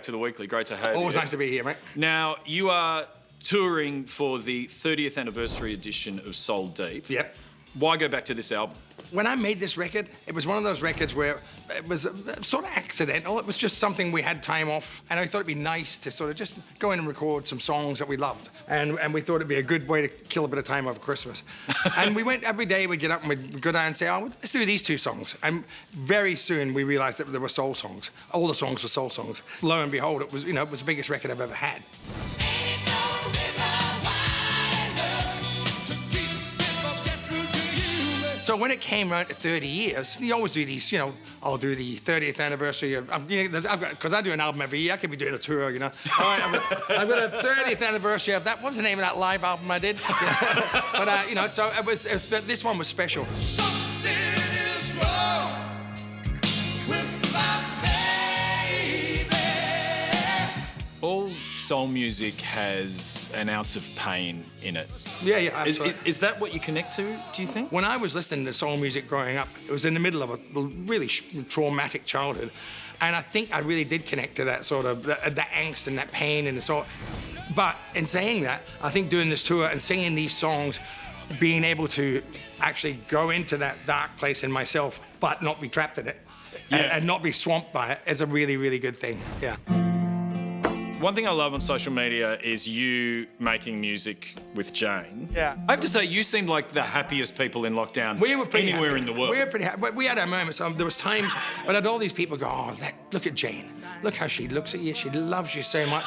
to the Weekly. Great to have you. Always nice to be here, mate. Now, you are touring for the 30th anniversary edition of Soul Deep. Yep. Why go back to this album? When I made this record, it was one of those records where it was sort of accidental. It was just something we had time off, and I thought it'd be nice to sort of just go in and record some songs that we loved. And we thought it'd be a good way to kill a bit of time over Christmas. And we went every day, we'd get up and we'd go down and say, oh, let's do these 2 songs. And very soon we realized that there were soul songs. All the songs were soul songs. Lo and behold, it was, you know, it was the biggest record I've ever had. So when it came around to 30 years, you always do these, you know, I'll do the 30th anniversary of, you know, because I do an album every year, I could be doing a tour, you know. All right, I've got a 30th anniversary of that. What's the name of that live album I did? But, you know, so but this one was special. Something is wrong with my baby. All soul music has an ounce of pain in it. Yeah, absolutely. Is that what you connect to, do you think? When I was listening to soul music growing up, it was in the middle of a really traumatic childhood. And I think I really did connect to that sort of, the angst and that pain and the sort. But in saying that, I think doing this tour and singing these songs, being able to actually go into that dark place in myself, but not be trapped in it, and not be swamped by it, is a really, really good thing, yeah. One thing I love on social media is you making music with Jane. Yeah. I have to say, you seemed like the happiest people in lockdown We were pretty anywhere happy. in the world. We were pretty happy. But we had our moments. There was times when I had all these people go, oh, look at Jane. Look how she looks at you. She loves you so much.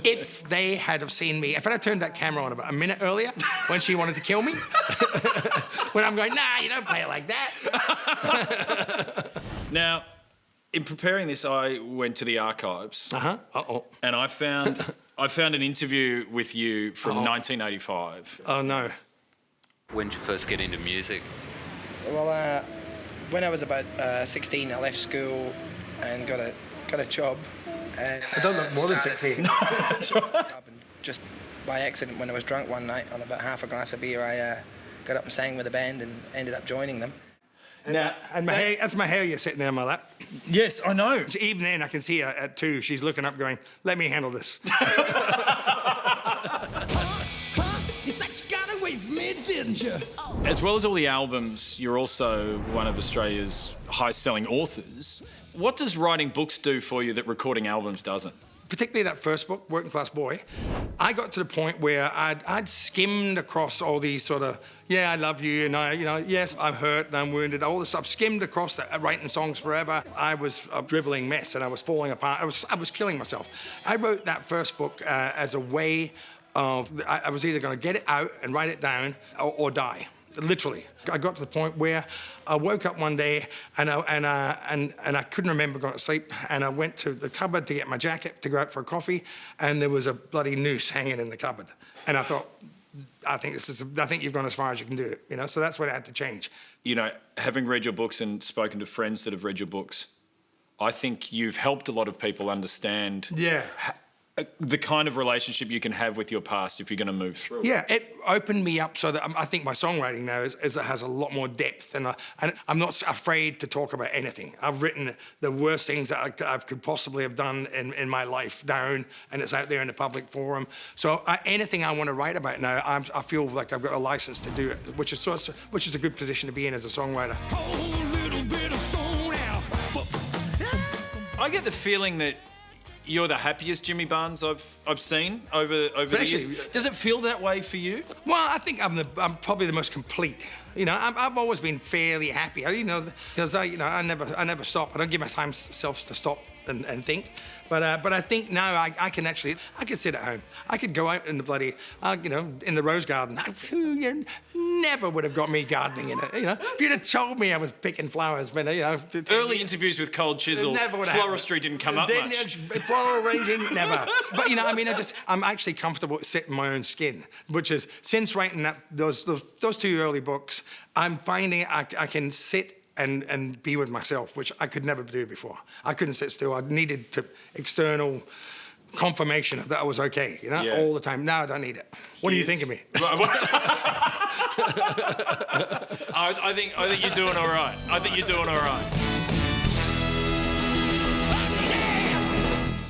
If they had have seen me, if I had turned that camera on about a minute earlier when she wanted to kill me, when I'm going, nah, you don't play it like that. Now, in preparing this, I went to the archives. And I found an interview with you from 1985. Oh, no. When did you first get into music? Well, when I was about 16, I left school and got a job. And I don't look more than 16. No, that's right. Just by accident, when I was drunk one night on about half a glass of beer, I got up and sang with a band and ended up joining them. Now, And my hair, that's my hair you're sitting there in my lap. yes, I know. Even then, I can see her at 2. She's looking up going, let me handle this. You thought you got away from me, didn't you? As well as all the albums, you're also one of Australia's highest-selling authors. What does writing books do for you that recording albums doesn't? Particularly that first book, Working Class Boy, I got to the point where I'd skimmed across all these sort of, yeah, I love you, and yes, I'm hurt and I'm wounded, all this stuff. Skimmed across that, writing songs forever. I was a dribbling mess and I was falling apart. I was killing myself. I wrote that first book as a way of, I was either going to get it out and write it down or die. Literally. I got to the point where I woke up one day and I couldn't remember going to sleep, and I went to the cupboard to get my jacket to go out for a coffee, and there was a bloody noose hanging in the cupboard. And I thought, I think you've gone as far as you can do it, you know? So that's what I had to change. You know, having read your books and spoken to friends that have read your books, I think you've helped a lot of people understand the kind of relationship you can have with your past if you're going to move through. Yeah, it opened me up so that I think my songwriting now has a lot more depth, and I'm not afraid to talk about anything. I've written the worst things that I could possibly have done in my life down, and it's out there in the public forum. So anything I want to write about now, I feel like I've got a license to do it, which is a good position to be in as a songwriter. Whole little bit of soul now. I get the feeling that you're the happiest Jimmy Barnes I've seen over the years. Does it feel that way for you? Well, I think I'm probably the most complete. You know, I've always been fairly happy. You know, because I never stop. I don't give myself to stop and think. But I think now I can sit at home. I could go out in the bloody, in the rose garden. You never would have got me gardening in it. You know, if you'd have told me I was picking flowers, but Early interviews with Cold Chisel, floristry didn't come up much. Floral arranging, never. But I'm actually comfortable sitting in my own skin, which is since writing those 2 early books, I'm finding I can sit and be with myself, which I could never do before. I couldn't sit still. I needed external confirmation that I was okay, all the time. Now I don't need it. What do you think of me? I think you're doing all right.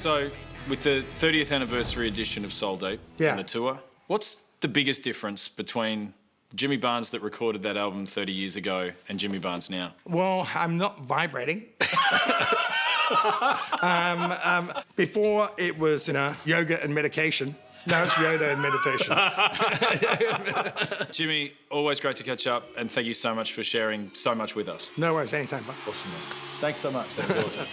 So, with the 30th anniversary edition of Soul Deep and the tour, what's the biggest difference between Jimmy Barnes that recorded that album 30 years ago and Jimmy Barnes now? Well, I'm not vibrating. Before it was, yoga and medication. Now it's yoga and meditation. Jimmy, always great to catch up, and thank you so much for sharing so much with us. No worries, anytime, bud. Awesome, man. Thanks so much. That was awesome.